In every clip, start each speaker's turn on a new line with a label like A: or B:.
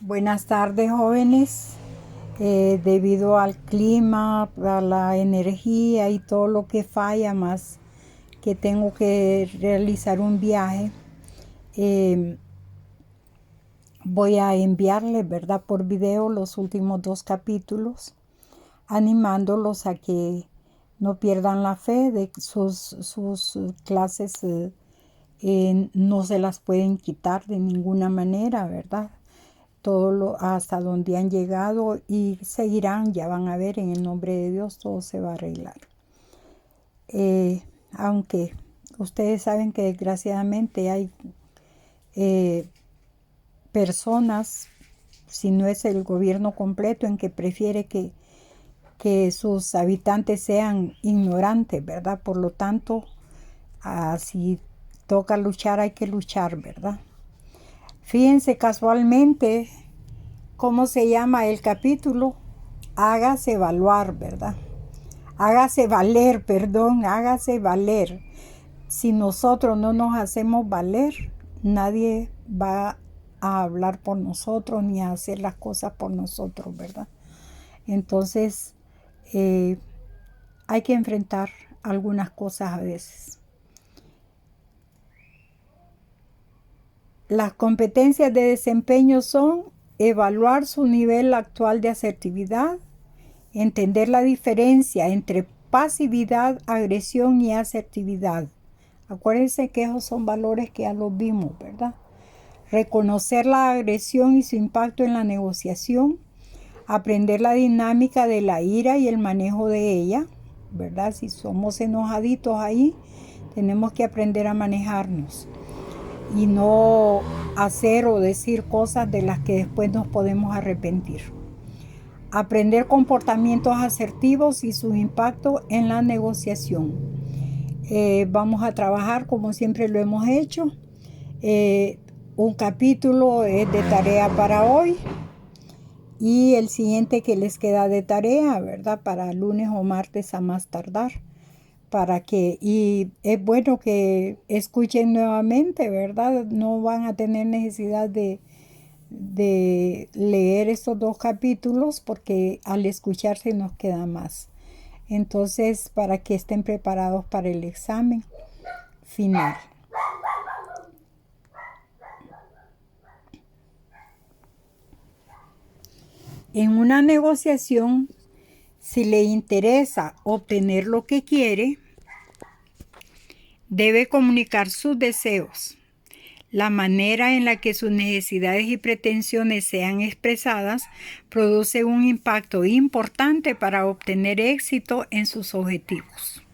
A: Buenas tardes, jóvenes. Debido al clima, a la energía y todo lo que falla, más que tengo que realizar un viaje, eh, voy a enviarles, ¿verdad?, por video los últimos 2 capítulos, animándolos a que no pierdan la fe de que sus clases no se las pueden quitar de ninguna manera, ¿verdad? Hasta donde han llegado y seguirán, ya van a ver, en el nombre de Dios todo se va a arreglar. Aunque ustedes saben que desgraciadamente hay personas, si no es el gobierno completo, en que prefiere que sus habitantes sean ignorantes, ¿verdad? Por lo tanto, si toca luchar, hay que luchar, ¿verdad? Fíjense casualmente cómo se llama el capítulo. Hágase evaluar, ¿verdad? Hágase valer, perdón, hágase valer. Si nosotros no nos hacemos valer, nadie va a hablar por nosotros ni a hacer las cosas por nosotros, ¿verdad? Entonces, hay que enfrentar algunas cosas a veces. Las competencias de desempeño son evaluar su nivel actual de asertividad, entender la diferencia entre pasividad, agresión y asertividad. Acuérdense que esos son valores que ya los vimos, ¿verdad? Reconocer la agresión y su impacto en la negociación, aprender la dinámica de la ira y el manejo de ella, ¿verdad? Si somos enojaditos ahí, tenemos que aprender a manejarnos y no hacer o decir cosas de las que después nos podemos arrepentir. Aprender comportamientos asertivos y su impacto en la negociación. Vamos a trabajar como siempre lo hemos hecho. Un capítulo es de tarea para hoy y el siguiente que les queda de tarea, ¿verdad? Para lunes o martes a más tardar. Y es bueno que escuchen nuevamente, ¿verdad? No van a tener necesidad de leer estos 2 capítulos porque al escucharse nos queda más. Entonces, para que estén preparados para el examen final. En una negociación, si le interesa obtener lo que quiere, debe comunicar sus deseos. La manera en la que sus necesidades y pretensiones sean expresadas produce un impacto importante para obtener éxito en sus objetivos.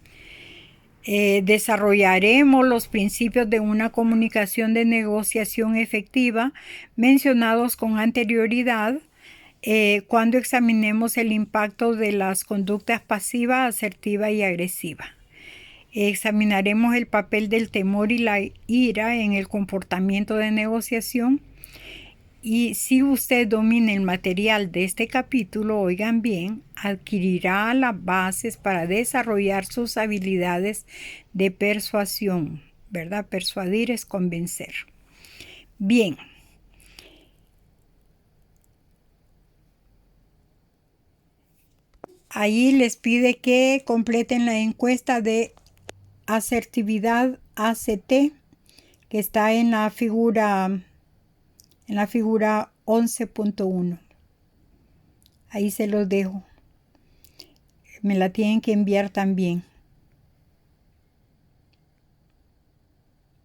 A: Desarrollaremos los principios de una comunicación de negociación efectiva mencionados con anterioridad cuando examinemos el impacto de las conductas pasiva, asertiva y agresiva. Examinaremos el papel del temor y la ira en el comportamiento de negociación. Y si usted domina el material de este capítulo, oigan bien, adquirirá las bases para desarrollar sus habilidades de persuasión, ¿verdad? Persuadir es convencer. Bien. Allí les pide que completen la encuesta de asertividad ACT, que está en la figura 11.1. Ahí se los dejo. Me la tienen que enviar también.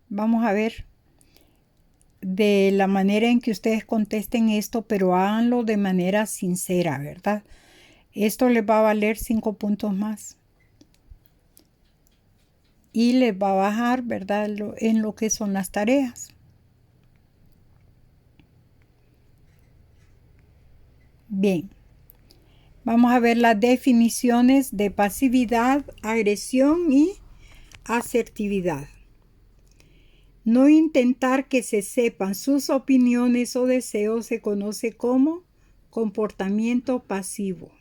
A: Vamos a ver de la manera en que ustedes contesten esto, pero háganlo de manera sincera, ¿verdad? Esto les va a valer 5 puntos más. Y les va a bajar, ¿verdad?, en lo que son las tareas. Bien. Vamos a ver las definiciones de pasividad, agresión y asertividad. No intentar que se sepan sus opiniones o deseos se conoce como comportamiento pasivo.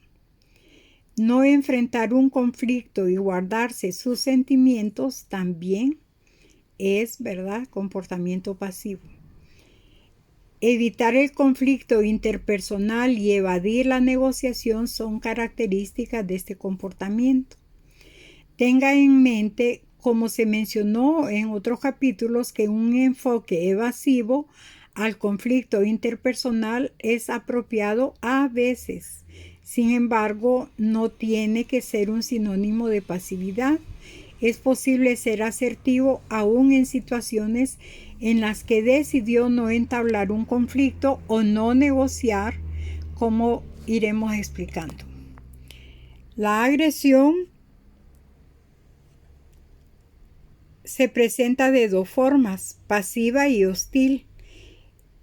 A: No enfrentar un conflicto y guardarse sus sentimientos también es, ¿verdad?, comportamiento pasivo. Evitar el conflicto interpersonal y evadir la negociación son características de este comportamiento. Tenga en mente, como se mencionó en otros capítulos, que un enfoque evasivo al conflicto interpersonal es apropiado a veces. Sin embargo, no tiene que ser un sinónimo de pasividad. Es posible ser asertivo aún en situaciones en las que decidió no entablar un conflicto o no negociar, como iremos explicando. La agresión se presenta de dos formas, pasiva y hostil.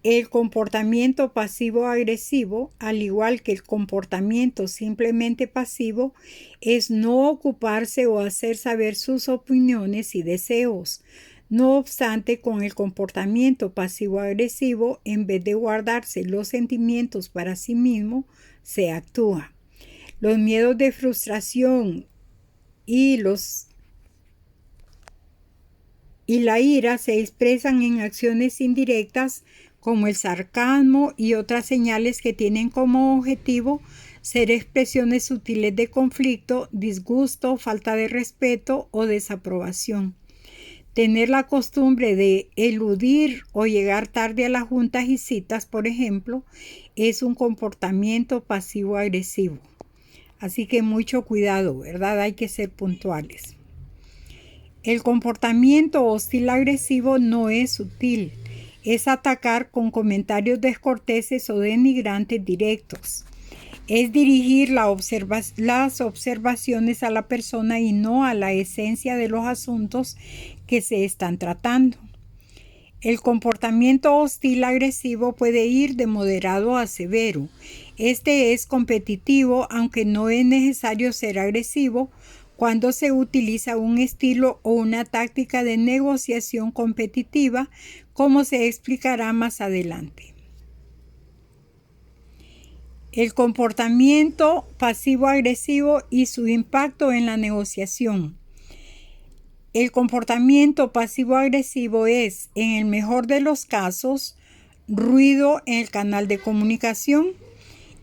A: El comportamiento pasivo-agresivo, al igual que el comportamiento simplemente pasivo, es no ocuparse o hacer saber sus opiniones y deseos. No obstante, con el comportamiento pasivo-agresivo, en vez de guardarse los sentimientos para sí mismo, se actúa. Los miedos de frustración y la ira se expresan en acciones indirectas como el sarcasmo y otras señales que tienen como objetivo ser expresiones sutiles de conflicto, disgusto, falta de respeto o desaprobación. Tener la costumbre de eludir o llegar tarde a las juntas y citas, por ejemplo, es un comportamiento pasivo-agresivo. Así que mucho cuidado, ¿verdad? Hay que ser puntuales. El comportamiento hostil-agresivo no es sutil. Es atacar con comentarios descorteses o denigrantes directos. Es dirigir las observaciones a la persona y no a la esencia de los asuntos que se están tratando. El comportamiento hostil agresivo puede ir de moderado a severo. Este es competitivo, aunque no es necesario ser agresivo cuando se utiliza un estilo o una táctica de negociación competitiva, como se explicará más adelante. El comportamiento pasivo-agresivo y su impacto en la negociación. El comportamiento pasivo-agresivo es, en el mejor de los casos, ruido en el canal de comunicación.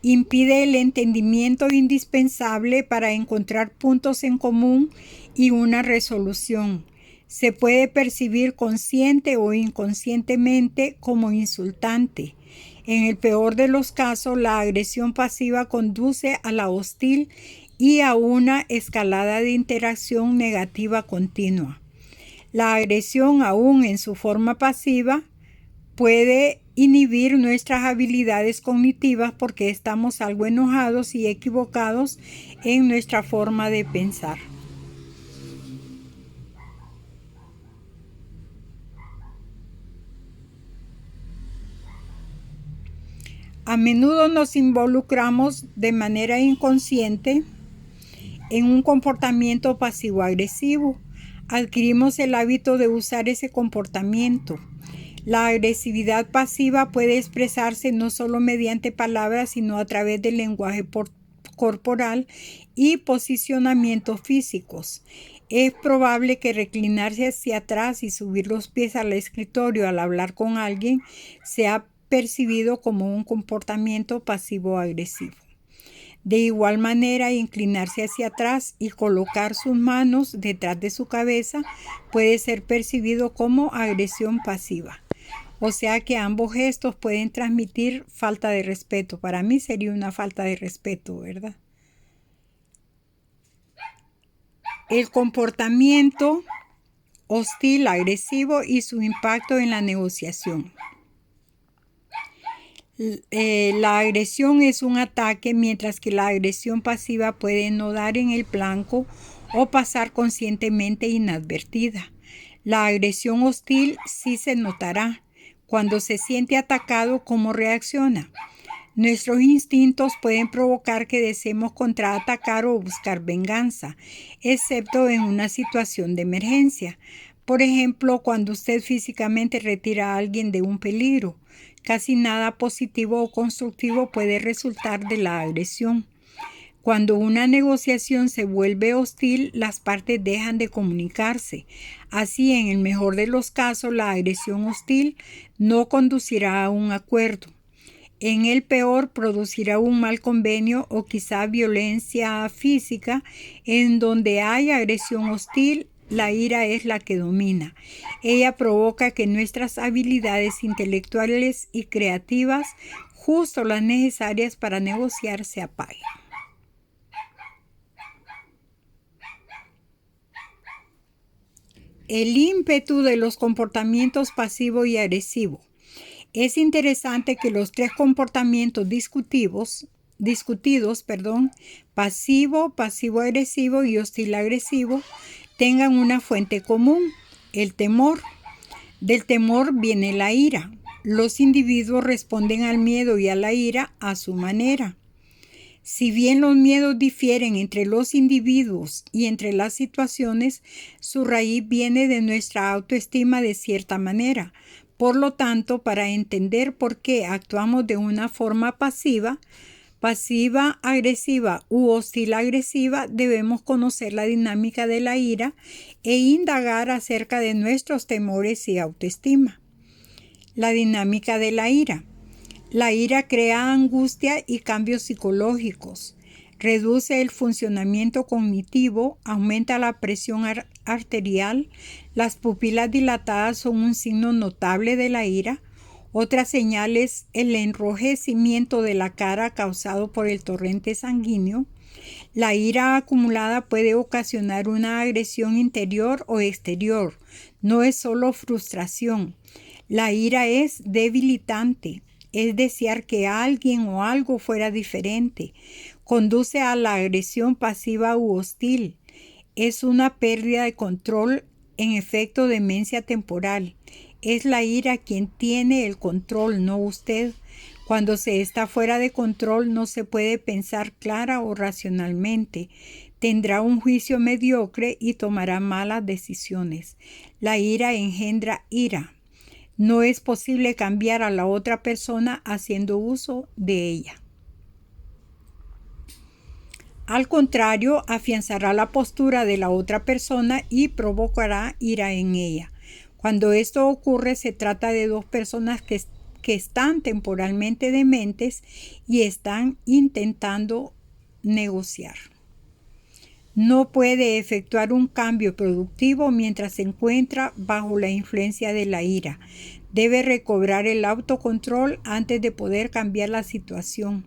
A: Impide el entendimiento indispensable para encontrar puntos en común y una resolución. Se puede percibir consciente o inconscientemente como insultante. En el peor de los casos, la agresión pasiva conduce a la hostil y a una escalada de interacción negativa continua. La agresión, aún en su forma pasiva, puede inhibir nuestras habilidades cognitivas porque estamos algo enojados y equivocados en nuestra forma de pensar. A menudo nos involucramos de manera inconsciente en un comportamiento pasivo-agresivo. Adquirimos el hábito de usar ese comportamiento. La agresividad pasiva puede expresarse no solo mediante palabras, sino a través del lenguaje corporal y posicionamientos físicos. Es probable que reclinarse hacia atrás y subir los pies al escritorio al hablar con alguien sea percibido como un comportamiento pasivo-agresivo. De igual manera, inclinarse hacia atrás y colocar sus manos detrás de su cabeza puede ser percibido como agresión pasiva. O sea que ambos gestos pueden transmitir falta de respeto. Para mí sería una falta de respeto, ¿verdad? El comportamiento hostil, agresivo y su impacto en la negociación. La agresión es un ataque, mientras que la agresión pasiva puede no dar en el blanco o pasar conscientemente inadvertida. La agresión hostil sí se notará. Cuando se siente atacado, ¿cómo reacciona? Nuestros instintos pueden provocar que deseemos contraatacar o buscar venganza, excepto en una situación de emergencia. Por ejemplo, cuando usted físicamente retira a alguien de un peligro. Casi nada positivo o constructivo puede resultar de la agresión. Cuando una negociación se vuelve hostil, las partes dejan de comunicarse. Así, en el mejor de los casos, la agresión hostil no conducirá a un acuerdo. En el peor, producirá un mal convenio o quizá violencia física. En donde hay agresión hostil, la ira es la que domina. Ella provoca que nuestras habilidades intelectuales y creativas, justo las necesarias para negociar, se apaguen. El ímpetu de los comportamientos pasivo y agresivo. Es interesante que los tres comportamientos discutidos, pasivo, pasivo-agresivo y hostil-agresivo, tengan una fuente común, el temor. Del temor viene la ira. Los individuos responden al miedo y a la ira a su manera. Si bien los miedos difieren entre los individuos y entre las situaciones, su raíz viene de nuestra autoestima de cierta manera. Por lo tanto, para entender por qué actuamos de una forma pasiva, agresiva u hostil agresiva, debemos conocer la dinámica de la ira e indagar acerca de nuestros temores y autoestima. La dinámica de la ira. La ira crea angustia y cambios psicológicos, reduce el funcionamiento cognitivo, aumenta la presión arterial, las pupilas dilatadas son un signo notable de la ira. Otra señal es el enrojecimiento de la cara causado por el torrente sanguíneo. La ira acumulada puede ocasionar una agresión interior o exterior. No es solo frustración. La ira es debilitante. Es desear que alguien o algo fuera diferente. Conduce a la agresión pasiva u hostil. Es una pérdida de control, en efecto, demencia temporal. Es la ira quien tiene el control, no usted. Cuando se está fuera de control no se puede pensar clara o racionalmente. Tendrá un juicio mediocre y tomará malas decisiones. La ira engendra ira. No es posible cambiar a la otra persona haciendo uso de ella. Al contrario, afianzará la postura de la otra persona y provocará ira en ella. Cuando esto ocurre, se trata de dos personas que están temporalmente dementes y están intentando negociar. No puede efectuar un cambio productivo mientras se encuentra bajo la influencia de la ira. Debe recobrar el autocontrol antes de poder cambiar la situación,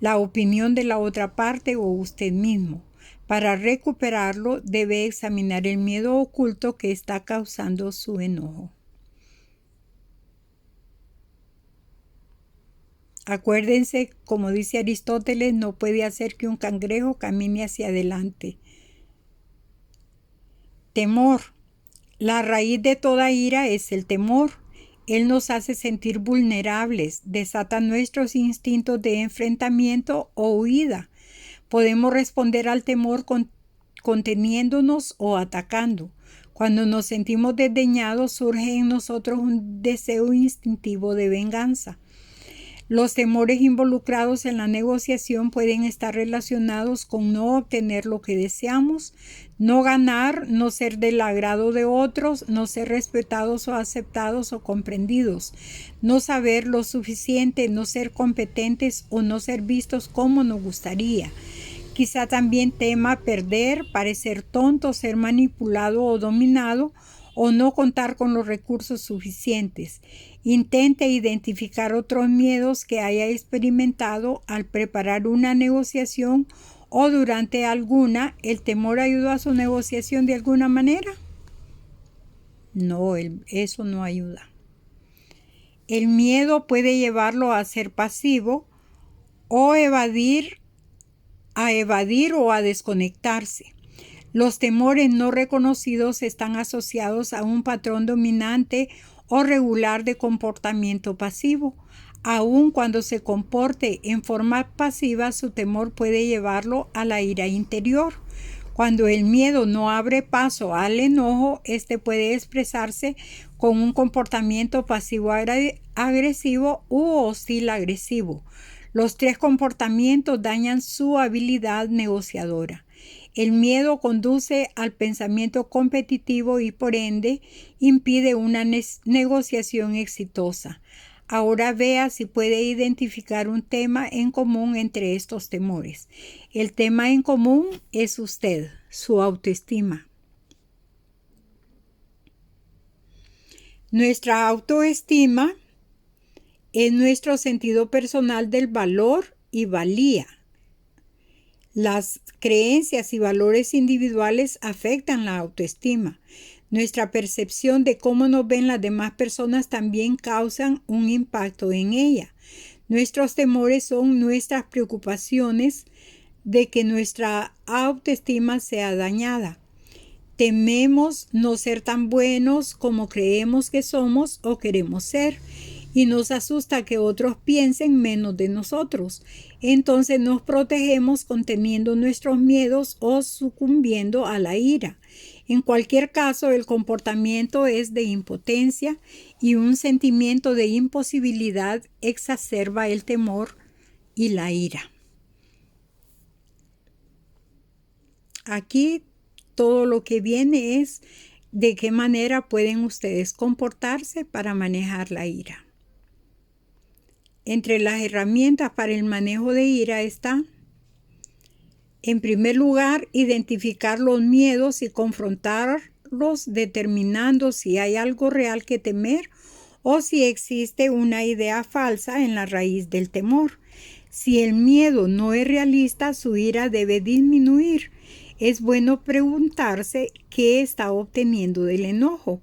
A: la opinión de la otra parte o usted mismo. Para recuperarlo, debe examinar el miedo oculto que está causando su enojo. Acuérdense, como dice Aristóteles, no puede hacer que un cangrejo camine hacia adelante. Temor. La raíz de toda ira es el temor. Él nos hace sentir vulnerables, desata nuestros instintos de enfrentamiento o huida. Podemos responder al temor conteniéndonos o atacando. Cuando nos sentimos desdeñados, surge en nosotros un deseo instintivo de venganza. Los temores involucrados en la negociación pueden estar relacionados con no obtener lo que deseamos, no ganar, no ser del agrado de otros, no ser respetados o aceptados o comprendidos, no saber lo suficiente, no ser competentes o no ser vistos como nos gustaría. Quizá también tema perder, parecer tonto, ser manipulado o dominado, o no contar con los recursos suficientes. Intente identificar otros miedos que haya experimentado al preparar una negociación o durante alguna. ¿El temor ayudó a su negociación de alguna manera? No, eso no ayuda. El miedo puede llevarlo a ser pasivo o a evadir o a desconectarse. Los temores no reconocidos están asociados a un patrón dominante o regular de comportamiento pasivo. Aun cuando se comporte en forma pasiva, su temor puede llevarlo a la ira interior. Cuando el miedo no abre paso al enojo, este puede expresarse con un comportamiento pasivo agresivo u hostil agresivo. Los 3 comportamientos dañan su habilidad negociadora. El miedo conduce al pensamiento competitivo y por ende impide una negociación exitosa. Ahora vea si puede identificar un tema en común entre estos temores. El tema en común es usted, su autoestima. Nuestra autoestima es nuestro sentido personal del valor y valía. Las creencias y valores individuales afectan la autoestima. Nuestra percepción de cómo nos ven las demás personas también causan un impacto en ella. Nuestros temores son nuestras preocupaciones de que nuestra autoestima sea dañada. Tememos no ser tan buenos como creemos que somos o queremos ser. Y nos asusta que otros piensen menos de nosotros. Entonces nos protegemos conteniendo nuestros miedos o sucumbiendo a la ira. En cualquier caso, el comportamiento es de impotencia y un sentimiento de imposibilidad exacerba el temor y la ira. Aquí todo lo que viene es de qué manera pueden ustedes comportarse para manejar la ira. Entre las herramientas para el manejo de ira está, en primer lugar, identificar los miedos y confrontarlos determinando si hay algo real que temer o si existe una idea falsa en la raíz del temor. Si el miedo no es realista, su ira debe disminuir. Es bueno preguntarse qué está obteniendo del enojo.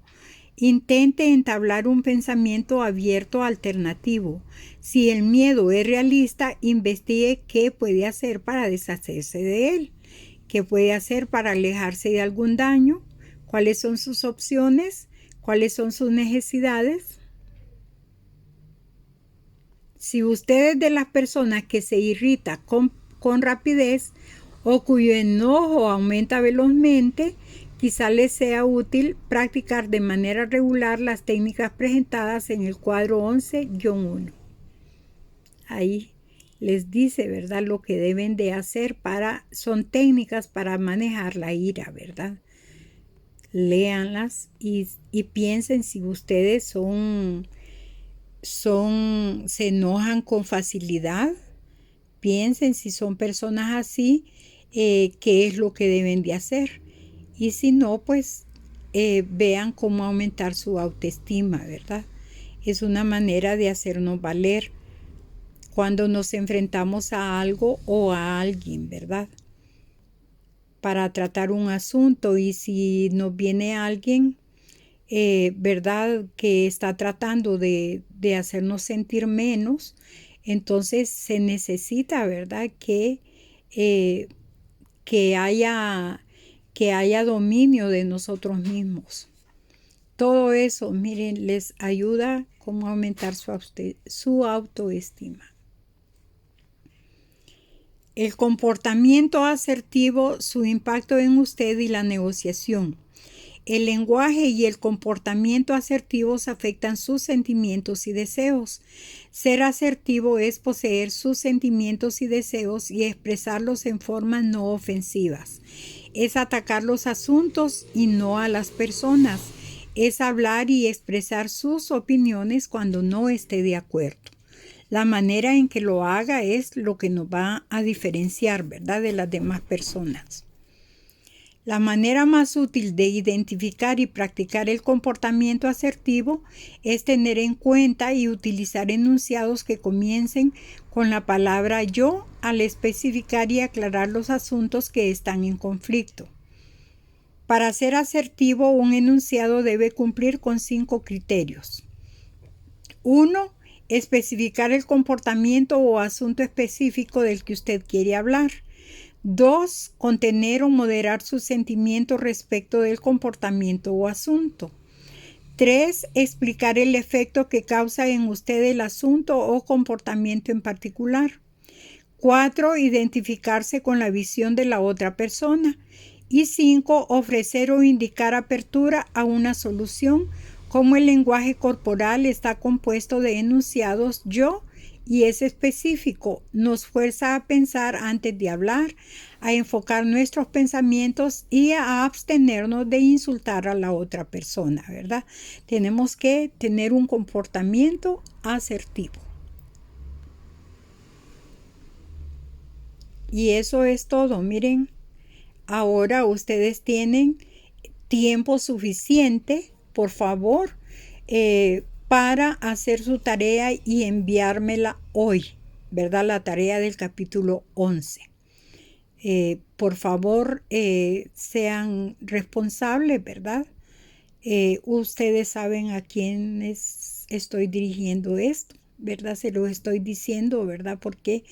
A: Intente entablar un pensamiento abierto alternativo. Si el miedo es realista, investigue qué puede hacer para deshacerse de él, qué puede hacer para alejarse de algún daño, cuáles son sus opciones, cuáles son sus necesidades. Si usted es de las personas que se irrita con rapidez o cuyo enojo aumenta velozmente, quizá les sea útil practicar de manera regular las técnicas presentadas en el cuadro 11-1. Ahí les dice, ¿verdad?, lo que deben de hacer son técnicas para manejar la ira, ¿verdad? Léanlas y piensen si ustedes se enojan con facilidad. Piensen si son personas así, qué es lo que deben de hacer. Y si no, pues vean cómo aumentar su autoestima, ¿verdad? Es una manera de hacernos valer cuando nos enfrentamos a algo o a alguien, ¿verdad? Para tratar un asunto, y si nos viene alguien, ¿verdad?, que está tratando de hacernos sentir menos, entonces se necesita, ¿verdad?, que haya dominio de nosotros mismos. Todo eso, miren, les ayuda como a aumentar su autoestima. El comportamiento asertivo, su impacto en usted y la negociación. El lenguaje y el comportamiento asertivos afectan sus sentimientos y deseos. Ser asertivo es poseer sus sentimientos y deseos y expresarlos en formas no ofensivas. Es atacar los asuntos y no a las personas. Es hablar y expresar sus opiniones cuando no esté de acuerdo. La manera en que lo haga es lo que nos va a diferenciar, ¿verdad?, de las demás personas. La manera más útil de identificar y practicar el comportamiento asertivo es tener en cuenta y utilizar enunciados que comiencen con la palabra yo al especificar y aclarar los asuntos que están en conflicto. Para ser asertivo, un enunciado debe cumplir con 5 criterios. 1. Especificar el comportamiento o asunto específico del que usted quiere hablar. 2. Contener o moderar sus sentimientos respecto del comportamiento o asunto. 3. Explicar el efecto que causa en usted el asunto o comportamiento en particular. 4. Identificarse con la visión de la otra persona. Y 5. Ofrecer o indicar apertura a una solución, como el lenguaje corporal está compuesto de enunciados yo y es específico. Nos fuerza a pensar antes de hablar, a enfocar nuestros pensamientos y a abstenernos de insultar a la otra persona, ¿verdad? Tenemos que tener un comportamiento asertivo. Y eso es todo. Miren, ahora ustedes tienen tiempo suficiente, por favor, para hacer su tarea y enviármela hoy, ¿verdad? La tarea del capítulo 11. Por favor, sean responsables, ¿verdad? Ustedes saben a quiénes estoy dirigiendo esto, ¿verdad? Se lo estoy diciendo, ¿verdad? Porque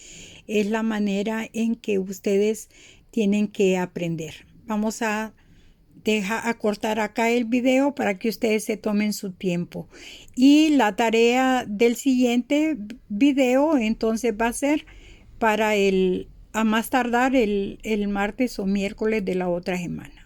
A: es la manera en que ustedes tienen que aprender. Vamos a cortar acá el video para que ustedes se tomen su tiempo. Y la tarea del siguiente video entonces va a ser para a más tardar el martes o miércoles de la otra semana.